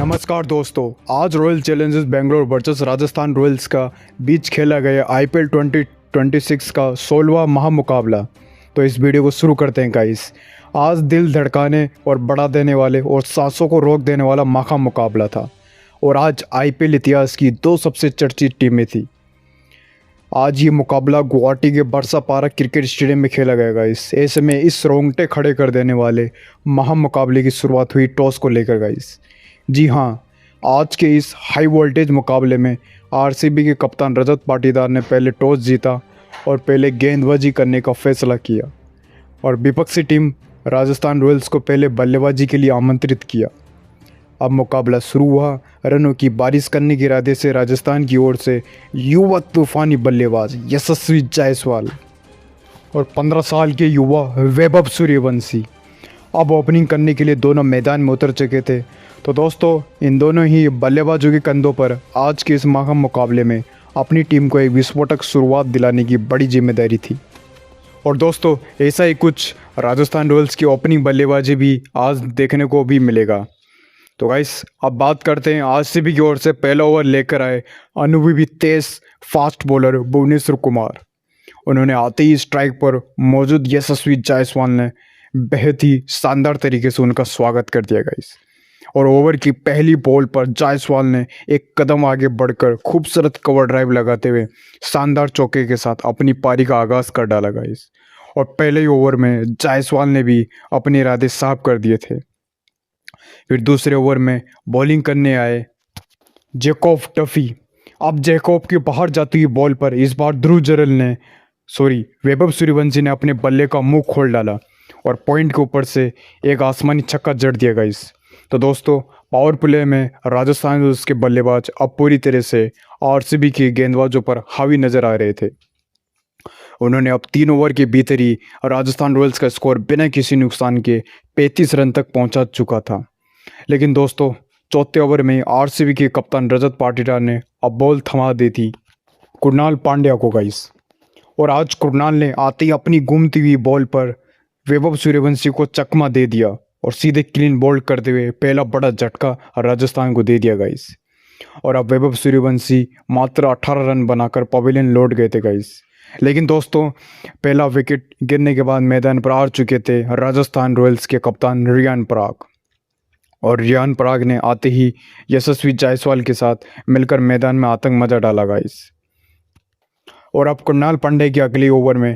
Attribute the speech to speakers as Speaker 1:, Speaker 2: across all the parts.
Speaker 1: नमस्कार दोस्तों, आज royal Challengers Bangalore versus Rajasthan Royals का बीच खेला गया आईपीएल 2026 का 16वां महामुकाबला। तो इस वीडियो को शुरू करते हैं गाइस। आज दिल धड़काने और बढ़ा देने वाले और सांसों को रोक देने वाला महामुकाबला था और आज आईपीएल इतिहास की दो सबसे चर्चित टीमें थी। आज ये मुकाबला गुवाहाटी के बरसा पारा क्रिकेट स्टेडियम में खेला गया गाइस। ऐसे में इस रोंगटे खड़े कर देने वाले महामुकाबले की शुरुआत हुई टॉस को लेकर गाइस। जी हाँ, आज के इस हाई वोल्टेज मुकाबले में आरसीबी के कप्तान रजत पाटीदार ने पहले टॉस जीता और पहले गेंदबाजी करने का फैसला किया और विपक्षी टीम राजस्थान रॉयल्स को पहले बल्लेबाजी के लिए आमंत्रित किया। अब मुकाबला शुरू हुआ। रनों की बारिश करने के इरादे से राजस्थान की ओर से युवा तूफानी बल्लेबाज यशस्वी जायसवाल और 15 साल के युवा वैभव सूर्यवंशी अब ओपनिंग करने के लिए दोनों मैदान में उतर चुके थे। तो दोस्तों, इन दोनों ही बल्लेबाजों के कंधों पर आज के इस मुकाबले में अपनी टीम को एक विस्फोटक शुरुआत दिलाने की बड़ी जिम्मेदारी थी। और दोस्तों, ऐसा ही कुछ राजस्थान रॉयल्स की ओपनिंग बल्लेबाजी भी आज देखने को भी मिलेगा। तो गाइस, अब बात करते हैं आरसीबी की ओर से पहला ओवर लेकर आए अनुभवी तेज फास्ट बॉलर भुवनेश्वर कुमार। उन्होंने आते ही स्ट्राइक पर मौजूद यशस्वी जायसवाल ने बेहद ही शानदार तरीके से उनका स्वागत कर दिया गाइस। और ओवर की पहली बॉल पर जायसवाल ने एक कदम आगे बढ़कर खूबसूरत कवर ड्राइव लगाते हुए शानदार चौके के साथ अपनी पारी का आगाज़ कर डाला गाइस। और पहले ही ओवर में जायसवाल ने भी अपने इरादे साफ कर दिए थे। फिर दूसरे ओवर में बॉलिंग करने आए जैकब डफी। अब जैकब की बाहर जाती हुई बॉल पर इस बार वैभव सूर्यवंशी ने अपने बल्ले का मुंह खोल डाला और पॉइंट के ऊपर से एक आसमानी छक्का जड़ दिया गाइस। तो दोस्तों, पावर प्ले में राजस्थान रॉयल्स के बल्लेबाज अब पूरी तरह से आरसीबी के गेंदबाजों पर हावी नजर आ रहे थे। उन्होंने अब 3 ओवर के भीतर ही राजस्थान रॉयल्स का स्कोर बिना किसी नुकसान के 35 रन तक पहुंचा चुका था। लेकिन दोस्तों, चौथे ओवर में आरसीबी के कप्तान रजत पाटीदार ने अब बॉल थमा दी थी कृणाल पांड्या को गाइस। और आज कृणाल ने आते ही अपनी घूमती हुई बॉल पर वैभव सूर्यवंशी को चकमा दे दिया और सीधे क्लीन बोल्ड करते हुए पहला बड़ा झटका राजस्थान को दे दिया गाइस। और अब वैभव सूर्यवंशी मात्र 18 रन बनाकर पवेलियन लौट गए थे गाइस। लेकिन दोस्तों, पहला विकेट गिरने के बाद मैदान पर आ चुके थे राजस्थान रॉयल्स के कप्तान रियान पराग। और रियान पराग ने आते ही यशस्वी जायसवाल के साथ मिलकर मैदान में आतंक मचा डाला गाइस। और अब कृणाल पांड्या के अगले ओवर में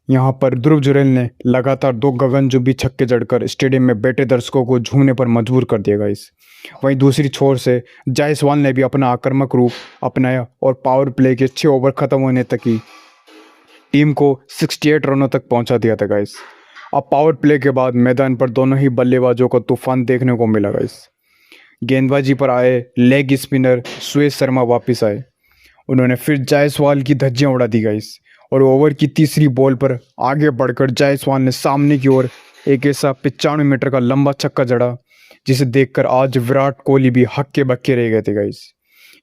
Speaker 1: यहाँ पर ध्रुव जुरेल ने लगातार 2 गगनचुंबी छक्के जड़कर स्टेडियम में बैठे दर्शकों को झूमने पर मजबूर कर दिया गाइस। वहीं दूसरी छोर से जायसवाल ने भी अपना आक्रामक रूप अपनाया और पावर प्ले के 6 ओवर खत्म होने तक ही टीम को 68 रनों तक पहुंचा दिया था गाइस। अब पावर प्ले के बाद मैदान पर दोनों ही बल्लेबाजों को तूफान देखने को मिला गाइस। गेंदबाजी पर आए लेग स्पिनर सुयश शर्मा वापस आए। उन्होंने फिर जायसवाल की धज्जियां उड़ा दी गाइस। और ओवर की तीसरी बॉल पर आगे बढ़कर जायसवाल ने सामने की ओर एक ऐसा 95 मीटर का लंबा छक्का जड़ा जिसे देखकर आज विराट कोहली भी हक्के बक्के रह गए थे गाइस।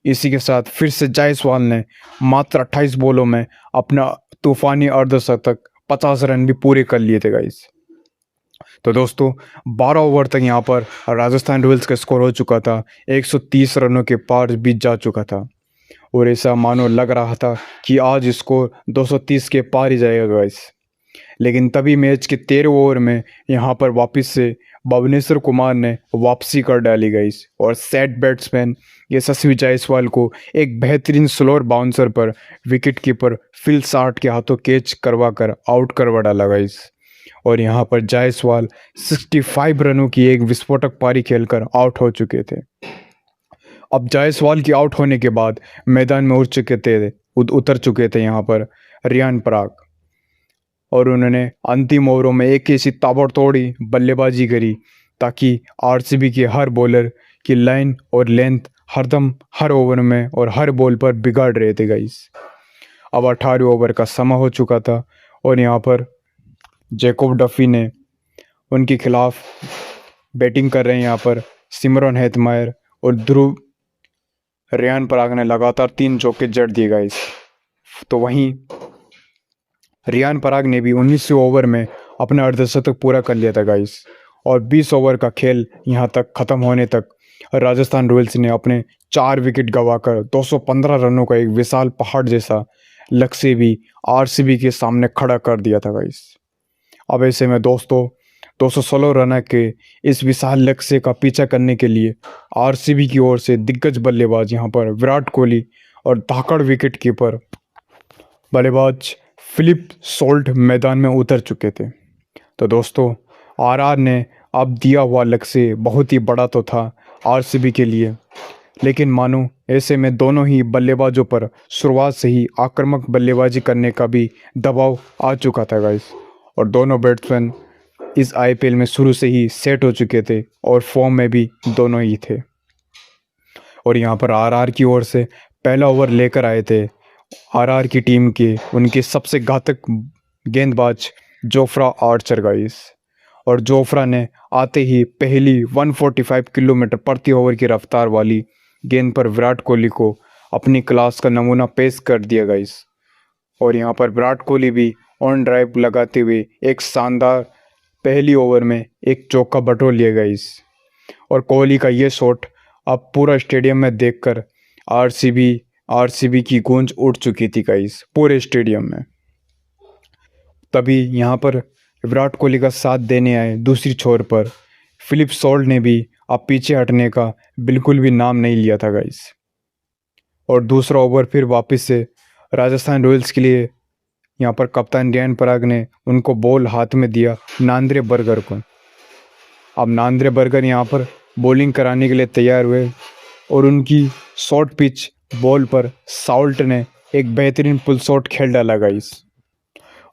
Speaker 1: इसी के साथ फिर से जायसवाल ने मात्र 28 बॉलों में अपना तूफानी अर्धशतक 50 रन भी पूरे कर लिए थे गाइस। तो दोस्तों, 12 ओवर तक यहाँ पर राजस्थान रॉयल्स का स्कोर हो चुका था। 130 रनों के पार बीत जा चुका था और ऐसा मानो लग रहा था कि आज स्कोर 230 के पार ही जाएगा गाइस। लेकिन तभी मैच के 13 ओवर में यहाँ पर वापस से भुवनेश्वर कुमार ने वापसी कर डाली गाइस और सेट बैट्समैन यशस्वी जायसवाल को एक बेहतरीन स्लोअर बाउंसर पर विकेट कीपर फिल शार्ट के हाथों कैच करवा कर आउट करवा डाला गाइस। और यहाँ पर जायसवाल 65 रनों की एक विस्फोटक पारी खेलकर आउट हो चुके थे। अब जायसवाल के आउट होने के बाद मैदान में उतर चुके थे यहाँ पर रियान पराग। और उन्होंने अंतिम ओवरों में एक ऐसी ताबड़तोड़ी बल्लेबाजी करी ताकि आरसीबी के हर बॉलर की लाइन और लेंथ हरदम हर ओवर में और हर बॉल पर बिगाड़ रहे थे गाइस। अब 18 ओवर का समय हो चुका था और यहाँ पर जैकब डफी ने उनके खिलाफ बैटिंग कर रहे हैं यहाँ पर सिमरन हेटमायर और ध्रुव। रियान पराग ने लगातार 3 चौके जड़ दिए गाइस। तो वहीं रियान पराग ने भी 19वें ओवर में अपना अर्धशतक पूरा कर लिया था गाइस। और 20 ओवर का खेल यहाँ तक ख़त्म होने तक राजस्थान रॉयल्स ने अपने 4 विकेट गंवाकर 215 रनों का एक विशाल पहाड़ जैसा लक्ष्य भी आरसीबी के सामने खड़ा कर दिया था गाइस। अब ऐसे में दोस्तों 216 रन के इस विशाल लक्ष्य का पीछा करने के लिए आरसीबी की ओर से दिग्गज बल्लेबाज यहाँ पर विराट कोहली और धाकड़ विकेट कीपर बल्लेबाज फिलिप सॉल्ट मैदान में उतर चुके थे। तो दोस्तों आरआर ने अब दिया हुआ लक्ष्य बहुत ही बड़ा तो था आरसीबी के लिए, लेकिन मानो ऐसे में दोनों ही बल्लेबाजों पर शुरुआत से ही आक्रामक बल्लेबाजी करने का भी दबाव आ चुका था गाइस। और दोनों बैट्समैन इस आईपीएल में शुरू से ही सेट हो चुके थे और फॉर्म में भी दोनों ही थे। और यहाँ पर आरआर की ओर से पहला ओवर लेकर आए थे आरआर की टीम के उनके सबसे घातक गेंदबाज जोफ्रा आर्चर गाइस। और जोफ्रा ने आते ही पहली 145 किलोमीटर प्रति ओवर की रफ्तार वाली गेंद पर विराट कोहली को अपनी क्लास का नमूना पेश कर दिया गाइस। और यहाँ पर विराट कोहली भी ऑन ड्राइव लगाते हुए एक शानदार पहली ओवर में एक चौका बटोर लिया गाइस। और कोहली का ये शॉट अब पूरा स्टेडियम में देखकर आरसीबी की गूंज उठ चुकी थी गाइस पूरे स्टेडियम में। तभी यहाँ पर विराट कोहली का साथ देने आए दूसरी छोर पर फिलिप सॉल्ट ने भी अब पीछे हटने का बिल्कुल भी नाम नहीं लिया था गाइस। और दूसरा ओवर फिर वापस से राजस्थान रॉयल्स के लिए यहाँ पर कप्तान रियान पराग ने उनको बॉल हाथ में दिया नांद्रे बर्गर को। अब नांद्रे बर्गर यहाँ पर बॉलिंग कराने के लिए तैयार हुए और उनकी शॉर्ट पिच बॉल पर सॉल्ट ने एक बेहतरीन पुल शॉट खेल डाला गाइस।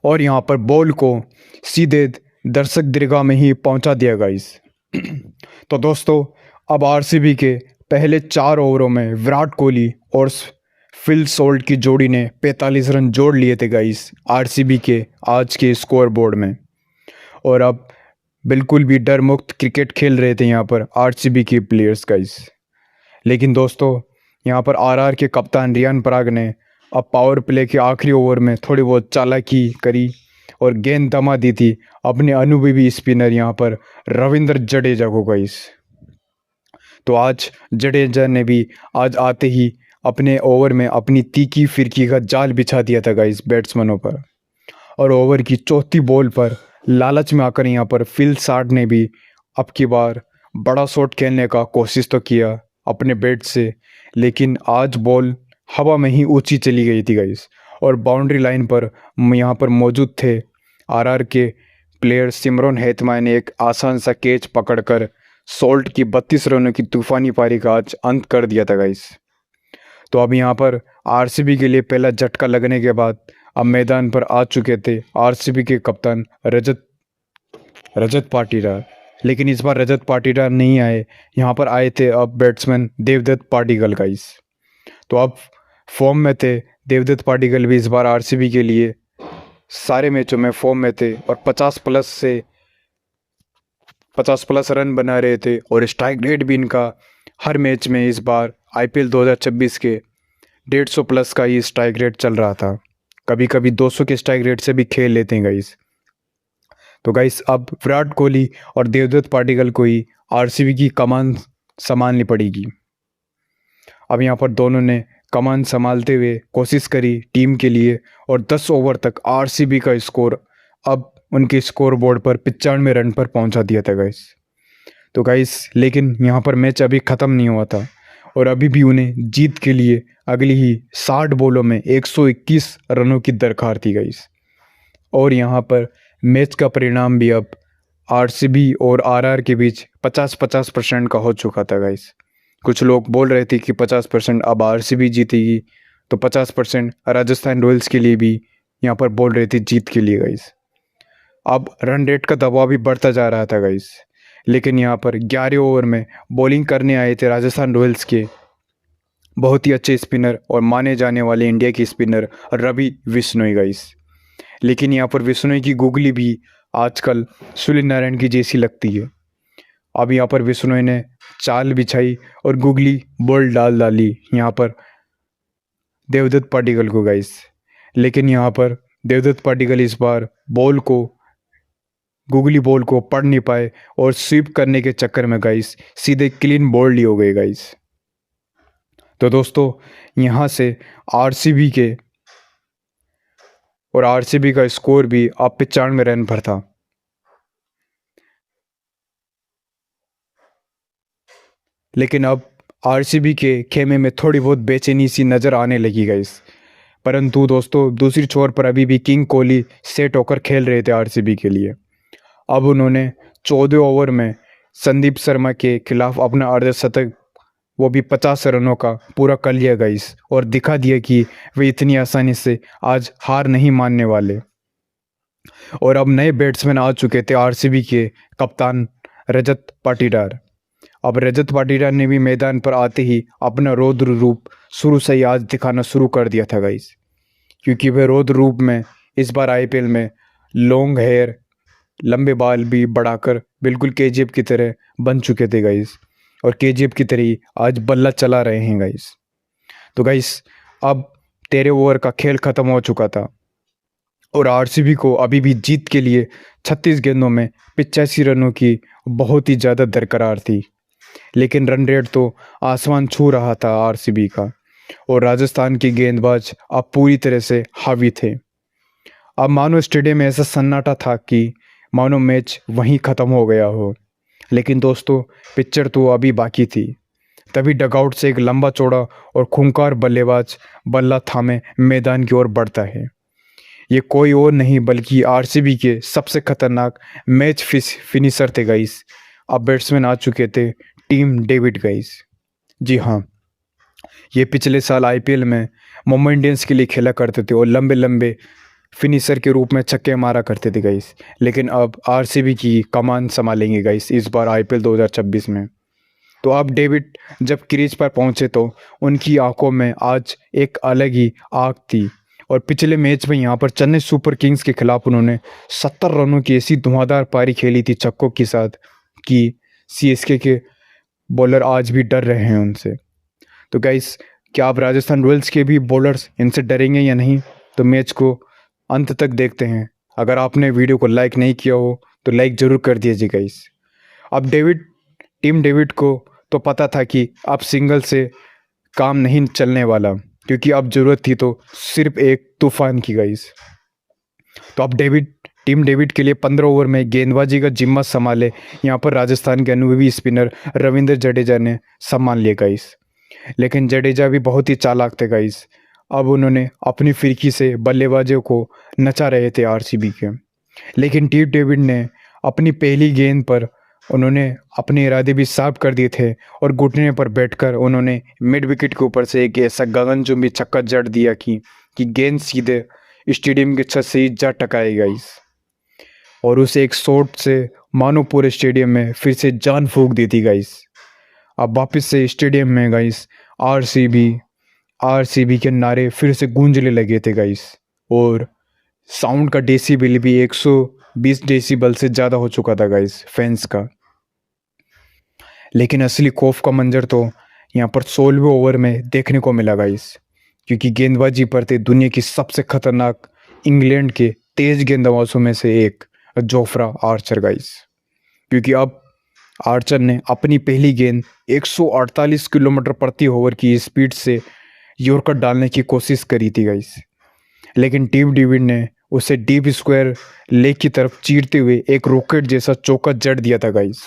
Speaker 1: और यहाँ पर बॉल को सीधे दर्शक दीर्घा में ही पहुँचा दिया गाइस। तो दोस्तों अब आरसीबी के पहले 4 ओवरों में विराट कोहली और फिल सॉल्ट की जोड़ी ने 45 रन जोड़ लिए थे गाइस आरसीबी के आज के स्कोर बोर्ड में। और अब बिल्कुल भी डर मुक्त क्रिकेट खेल रहे थे यहाँ पर आरसीबी के प्लेयर्स गाइस। लेकिन दोस्तों यहाँ पर आरआर के कप्तान रियान पराग ने अब पावर प्ले के आखिरी ओवर में थोड़ी बहुत चालाकी करी और गेंद दमा दी थी अपने अनुभवी स्पिनर यहाँ पर रविंद्र जडेजा को गाइस। तो आज जडेजा ने भी आज आते ही अपने ओवर में अपनी तीखी फिरकी का जाल बिछा दिया था गाइस बैट्समैनों पर। और ओवर की चौथी बॉल पर लालच में आकर यहाँ पर फिल सॉल्ट ने भी अब की बार बड़ा शॉट खेलने का कोशिश तो किया अपने बैट से, लेकिन आज बॉल हवा में ही ऊंची चली गई थी गाइस। और बाउंड्री लाइन पर यहाँ पर मौजूद थे आरआर के प्लेयर सिमरन हेतमा ने एक आसान सा कैच पकड़कर सॉल्ट की 32 रनों की तूफानी पारी का आज अंत कर दिया था गाइस। तो अब यहाँ पर आरसीबी के लिए पहला झटका लगने के बाद अब मैदान पर आ चुके थे आरसीबी के कप्तान रजत पाटीदार। लेकिन इस बार रजत पाटीदार नहीं आए, यहाँ पर आए थे अब बैट्समैन देवदत्त पाटिकल गाइस। तो अब फॉर्म में थे देवदत्त पाटिकल भी इस बार आरसीबी के लिए सारे मैचों में फॉर्म में थे और 50 प्लस रन बना रहे थे। और स्ट्राइक रेट भी इनका हर मैच में इस बार आईपीएल 2026 के 150 प्लस का ही स्ट्राइक रेट चल रहा था, कभी कभी 200 के स्ट्राइक रेट से भी खेल लेते हैं गाइस। तो गाइस अब विराट कोहली और देवदत्त पाटिकल को ही आरसीबी की कमान संभालनी पड़ेगी। अब यहाँ पर दोनों ने कमान संभालते हुए कोशिश करी टीम के लिए और 10 ओवर तक आरसीबी का स्कोर अब उनके स्कोर बोर्ड पर 95 रन पर पहुंचा दिया था गाइस। तो गाइस लेकिन यहाँ पर मैच अभी ख़त्म नहीं हुआ था और अभी भी उन्हें जीत के लिए अगली ही 60 बॉलों में 121 रनों की दरकार थी गाइस। और यहाँ पर मैच का परिणाम भी अब आरसीबी और आरआर के बीच 50-50% का हो चुका था गाइस। कुछ लोग बोल रहे थे कि 50% अब आरसीबी जीतेगी, तो 50% राजस्थान रॉयल्स के लिए भी यहाँ पर बोल रहे थे जीत के लिए गाइस। अब रन रेट का दबाव भी बढ़ता जा रहा था गाइस। लेकिन यहाँ पर 11 ओवर में बॉलिंग करने आए थे राजस्थान रॉयल्स के बहुत ही अच्छे स्पिनर और माने जाने वाले इंडिया के स्पिनर रवि बिश्नोई गाइस। लेकिन यहाँ पर बिश्नोई की गुगली भी आजकल सूर्य नारायण की जैसी लगती है। अब यहाँ पर बिश्नोई ने चाल बिछाई और गुगली बॉल डाली यहाँ पर देवदत्त पाटिकल को गाइस। लेकिन यहाँ पर देवदत्त पाटिकल इस बार बॉल को गूगली बॉल को पढ़ नहीं पाए और स्वीप करने के चक्कर में गाइस सीधे क्लीन बोल्ड ही हो गए गाइस। तो दोस्तों यहाँ से आरसीबी के और आरसीबी का स्कोर भी अब 95 रन पर था। लेकिन अब आरसीबी के खेमे में थोड़ी बहुत बेचैनी सी नज़र आने लगी गाइस। परंतु दोस्तों दूसरी छोर पर अभी भी किंग कोहली सेट होकर खेल रहे थे आरसीबी के लिए। अब उन्होंने 14 ओवर में संदीप शर्मा के खिलाफ अपना अर्धशतक, वो भी 50 रनों का पूरा कर लिया गाइस, और दिखा दिया कि वे इतनी आसानी से आज हार नहीं मानने वाले। और अब नए बैट्समैन आ चुके थे आरसीबी के कप्तान रजत पाटीदार। अब रजत पाटीदार ने भी मैदान पर आते ही अपना रौद्र रूप शुरू से ही आज दिखाना शुरू कर दिया था गाइस, क्योंकि वे रौद्र रूप में इस बार आईपीएल में लॉन्ग हेयर, लंबे बाल भी बढ़ाकर बिल्कुल केजीएफ की तरह बन चुके थे गाइस, और केजीएफ की तरह ही आज बल्ला चला रहे हैं गाइस। तो गाइस अब 13 ओवर का खेल खत्म हो चुका था और आरसीबी को अभी भी जीत के लिए 36 गेंदों में 85 रनों की बहुत ही ज़्यादा दरकरार थी। लेकिन रन रेट तो आसमान छू रहा था आरसीबी का, और राजस्थान के गेंदबाज अब पूरी तरह से हावी थे। अब मानो स्टेडियम में ऐसा सन्नाटा था कि मानो मैच वहीं ख़त्म हो गया हो। लेकिन दोस्तों पिक्चर तो अभी बाकी थी। तभी डगआउट से एक लंबा चौड़ा और खूंखार बल्लेबाज बल्ला थामे मैदान की ओर बढ़ता है। ये कोई और नहीं बल्कि आरसीबी के सबसे खतरनाक मैच फिनिशर थे गाइस। अब बैट्समैन आ चुके थे टीम डेविड गाइस। जी हाँ, ये पिछले साल आईपीएल में मुंबई इंडियंस के लिए खेला करते थे और लंबे लंबे फिनिशर के रूप में छक्के मारा करते थे गाइस। लेकिन अब आरसीबी की कमान संभालेंगे गाइस इस बार आईपीएल 2026 में। तो अब डेविड जब क्रीज पर पहुंचे तो उनकी आंखों में आज एक अलग ही आग थी। और पिछले मैच में यहाँ पर चेन्नई सुपर किंग्स के खिलाफ उन्होंने 70 रनों की ऐसी धुआंधार पारी खेली थी छक्कों के साथ कि सीएसके के बॉलर आज भी डर रहे हैं उनसे। तो गाइस क्या आप राजस्थान रॉयल्स के भी बॉलर्स इनसे डरेंगे या नहीं, तो मैच को अंत तक देखते हैं। अगर आपने वीडियो को लाइक नहीं किया हो तो लाइक ज़रूर कर दीजिए गाइस। अब टीम डेविड को तो पता था कि अब सिंगल से काम नहीं चलने वाला, क्योंकि अब ज़रूरत थी तो सिर्फ एक तूफान की गाइस। तो अब टीम डेविड के लिए 15 ओवर में गेंदबाजी का जिम्मा संभाले यहाँ पर राजस्थान के अनुभवी स्पिनर रविंद्र जडेजा ने संभाल लिया गाइस। लेकिन जडेजा भी बहुत ही चालाक थे गाइस। अब उन्होंने अपनी फिरकी से बल्लेबाजों को नचा रहे थे आरसीबी के। लेकिन टीम डेविड ने अपनी पहली गेंद पर उन्होंने अपने इरादे भी साफ कर दिए थे और घुटने पर बैठकर उन्होंने मिड विकेट के ऊपर से एक ऐसा गगनचुंबी छक्का जड़ दिया कि गेंद सीधे स्टेडियम की छत से ही जा टकराई गाइस, और उसे एक शॉट से मानो पूरे स्टेडियम में फिर से जान फूंक दी थी गाइस। अब वापस से स्टेडियम में गाइस आरसीबी के नारे फिर से गूंजने लगे थे गाइस, और साउंड का डेसिबल भी 120 डेसिबल से ज़्यादा हो चुका था गाइस फैंस का। लेकिन असली खौफ का मंजर तो यहाँ पर 16वें ओवर में देखने को मिला गाइस, क्योंकि गेंदबाजी पर थे दुनिया की सबसे खतरनाक इंग्लैंड के तेज गेंदबाजों में से एक जोफ्रा आर्चर गाइस। क्योंकि अब आर्चर ने अपनी पहली गेंद 148 किलोमीटर प्रति ओवर की स्पीड से यॉर्कर डालने की कोशिश करी थी गाइस। लेकिन टीम डेविड ने उसे डीप स्क्वायर लेग की तरफ चीरते हुए एक रॉकेट जैसा चौका जड़ दिया था गाइस।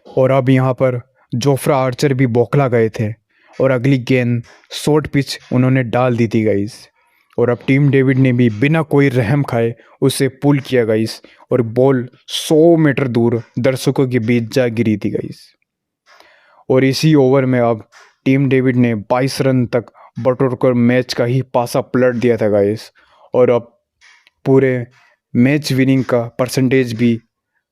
Speaker 1: और अब यहाँ पर जोफ्रा आर्चर भी बौखला गए थे और अगली गेंद शॉर्ट पिच उन्होंने डाल दी थी गाइस। और अब टीम डेविड ने भी बिना कोई रहम खाए उसे पुल किया गाइस, और बॉल 100 मीटर दूर दर्शकों के बीच जा गिरी थी गाइस। और इसी ओवर में अब टीम डेविड ने 22 रन तक बटोरकर मैच का ही पासा पलट दिया था गाइस। और अब पूरे मैच विनिंग का परसेंटेज भी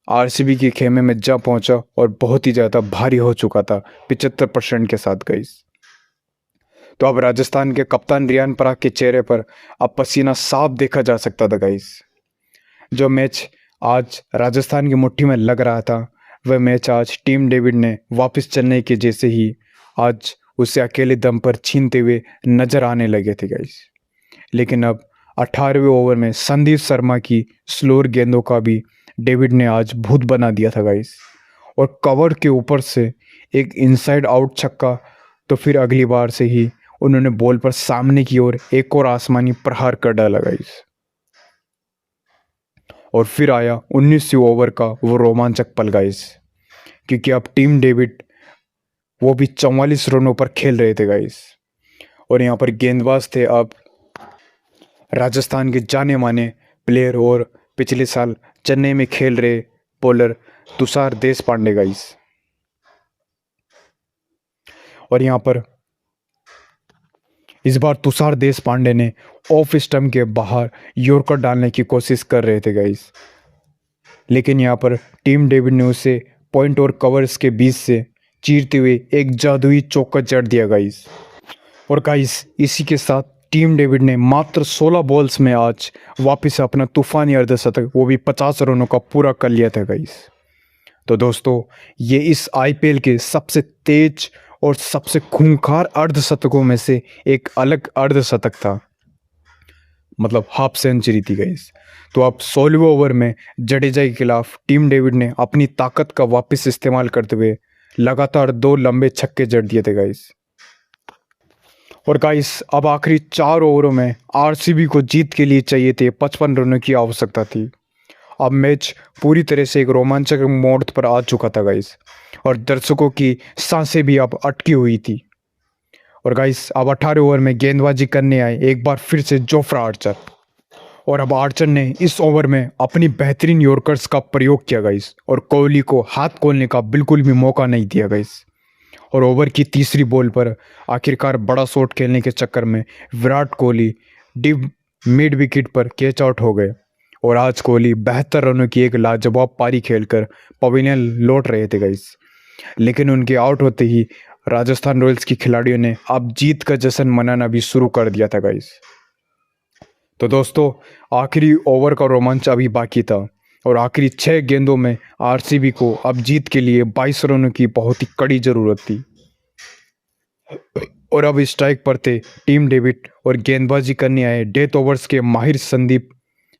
Speaker 1: आरसीबी के खेमे में जा पहुंचा और बहुत ही ज़्यादा भारी हो चुका था 75% के साथ गाइस। तो अब राजस्थान के कप्तान रियान पराग के चेहरे पर अब पसीना साफ देखा जा सकता था गाइस। जो मैच आज राजस्थान की मुट्ठी में लग रहा था वह मैच आज टीम डेविड ने वापस चेन्नई के जैसे ही आज उसे अकेले दम पर छीनते हुए नजर आने लगे थे गाइस। लेकिन अब 18वें ओवर में संदीप शर्मा की स्लोअर गेंदों का भी डेविड ने आज भूत बना दिया था गाइस। और कवर के ऊपर से एक इनसाइड आउट छक्का, तो फिर अगली बार से ही उन्होंने बॉल पर सामने की ओर एक और आसमानी प्रहार कर डाला गाइस। और फिर आया 19वीं ओवर का वो रोमांचक पल गाइस, क्योंकि अब टीम डेविड वो भी 44 रनों पर खेल रहे थे गाइस। और यहाँ पर गेंदबाज थे अब राजस्थान के जाने माने प्लेयर और पिछले साल चेन्नई में खेल रहे बॉलर तुषार देशपांडे गाइस। और यहाँ पर इस बार तुषार देशपांडे ने ऑफ स्टंप के बाहर यॉर्कर डालने की कोशिश कर रहे थे गाइस, लेकिन यहाँ पर टीम डेविड ने उसे पॉइंट और कवर्स के बीच से चीरते हुए एक जादुई चौका जड़ दिया गाइस। और गाइस इसी के साथ टीम डेविड ने मात्र 16 बॉल्स में आज वापस अपना तूफानी अर्धशतक, वो भी 50 रनों का पूरा कर लिया था गाइस। तो दोस्तों ये इस आईपीएल के सबसे तेज और सबसे खूंखार अर्धशतकों में से एक अलग अर्धशतक था, मतलब हाफ सेंचुरी थी गाइस। तो अब 16वें ओवर में जडेजा के खिलाफ टीम डेविड ने अपनी ताकत का वापस इस्तेमाल करते हुए लगातार 2 लंबे छक्के जड़ दिए थे गाइस। और गाइस अब आखिरी 4 ओवरों में आरसीबी को जीत के लिए चाहिए थे 55 रनों की आवश्यकता थी। अब मैच पूरी तरह से एक रोमांचक मोड़ पर आ चुका था गाइस, और दर्शकों की सांसें भी अब अटकी हुई थी। और गाइस अब 18 ओवर में गेंदबाजी करने आए एक बार फिर से जोफ्रा आर्चर। और अब आर्चर ने इस ओवर में अपनी बेहतरीन यॉर्कर्स का प्रयोग किया गाइस, और कोहली को हाथ खोलने का बिल्कुल भी मौका नहीं दिया गाइस। और ओवर की तीसरी बॉल पर आखिरकार बड़ा शॉट खेलने के चक्कर में Virat Kohli deep mid wicket पर कैच आउट हो गए। और आज कोहली 72 रनों की एक लाजवाब पारी खेलकर पवेलियन लौट रहे थे गाइस, लेकिन उनके आउट होते ही राजस्थान रॉयल्स के खिलाड़ियों ने अब जीत का जश्न मनाना भी शुरू कर दिया था गाइस। तो दोस्तों आखिरी ओवर का रोमांच अभी बाकी था, और आखिरी 6 गेंदों में आरसीबी को अब जीत के लिए 22 रनों की बहुत ही कड़ी जरूरत थी। और अब स्ट्राइक पर थे टीम डेविड और गेंदबाजी करने आए डेथ ओवर्स के माहिर संदीप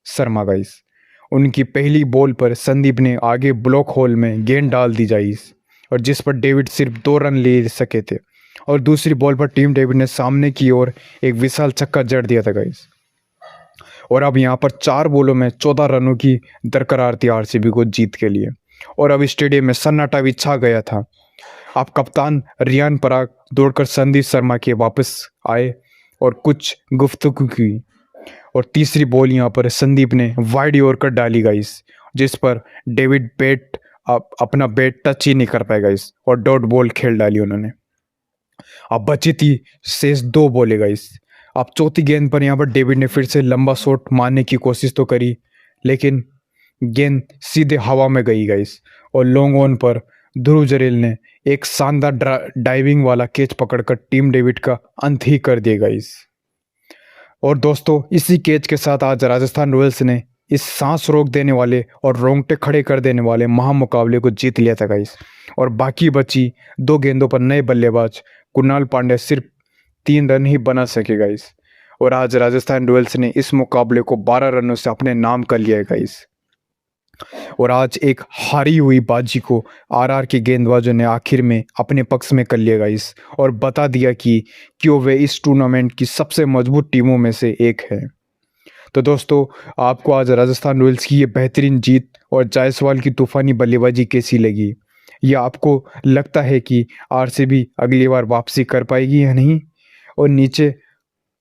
Speaker 1: शर्मा गाइस। उनकी पहली बॉल पर संदीप ने आगे ब्लॉक होल में गेंद डाल दी गाइस, और जिस पर डेविड सिर्फ 2 रन ले सके थे। और दूसरी बॉल पर टीम डेविड ने सामने की ओर एक विशाल छक्का जड़ दिया था गाइस। और अब यहाँ पर 4 बॉलों में 14 रनों की दरकरार थी आरसीबी को जीत के लिए। और अब स्टेडियम में सन्नाटा भी छा गया था। अब कप्तान रियान पराग दौड़कर संदीप शर्मा के वापस आए और कुछ गुफ्तगू की। और तीसरी बॉल यहाँ पर संदीप ने वाइड यॉर्कर डाली गाइस, जिस पर डेविड बैट अपना बैट टच ही नहीं कर पाएगा गाइस, और डॉट बॉल खेल डाली उन्होंने। अब बची थी शेष 2 बॉलें गाइस। अब चौथी गेंद पर यहाँ पर डेविड ने फिर से लंबा शॉट मारने की कोशिश तो करी, लेकिन गेंद सीधे हवा में गई गाइस, और लॉन्ग ऑन पर ध्रुव जरेल ने एक शानदार डाइविंग वाला कैच पकड़कर टीम डेविड का अंत ही कर दिया गाइस। और दोस्तों इसी कैच के साथ आज राजस्थान रॉयल्स ने इस सांस रोक देने वाले और रोंगटे खड़े कर देने वाले महामुकाबले को जीत लिया था गाइस। और बाकी बची 2 गेंदों पर नए बल्लेबाज कुणाल पांड्या सिर्फ 3 रन ही बना सके गाइस। और आज राजस्थान रॉयल्स ने इस मुकाबले को 12 रनों से अपने नाम कर लिया है गाइस। और आज एक हारी हुई बाजी को आरआर के गेंदबाजों ने आखिर में अपने पक्ष में कर लिया गाइस, और बता दिया कि क्यों वे इस टूर्नामेंट की सबसे मजबूत टीमों में से एक है। तो दोस्तों आपको आज राजस्थान रॉयल्स की ये बेहतरीन जीत और जायसवाल की तूफानी बल्लेबाजी कैसी लगी, या आपको लगता है कि आरसीबी अगली बार वापसी कर पाएगी या नहीं? और नीचे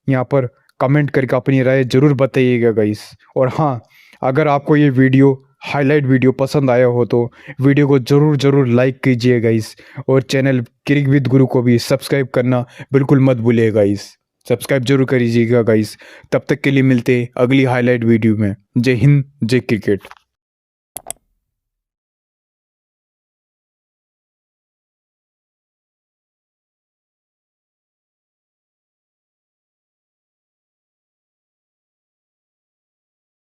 Speaker 1: यहाँ पर कमेंट करके अपनी राय जरूर बताइएगा गाइस। और हाँ, अगर आपको ये वीडियो हाईलाइट वीडियो पसंद आया हो तो वीडियो को जरूर लाइक कीजिए गाइस, और चैनल क्रिक विद गुरु को भी सब्सक्राइब करना बिल्कुल मत भूलिएगा गाइस। सब्सक्राइब जरूर करिएगा गाइस। तब तक के लिए मिलते हैं अगली हाईलाइट वीडियो में। जय हिंद, जय क्रिकेट।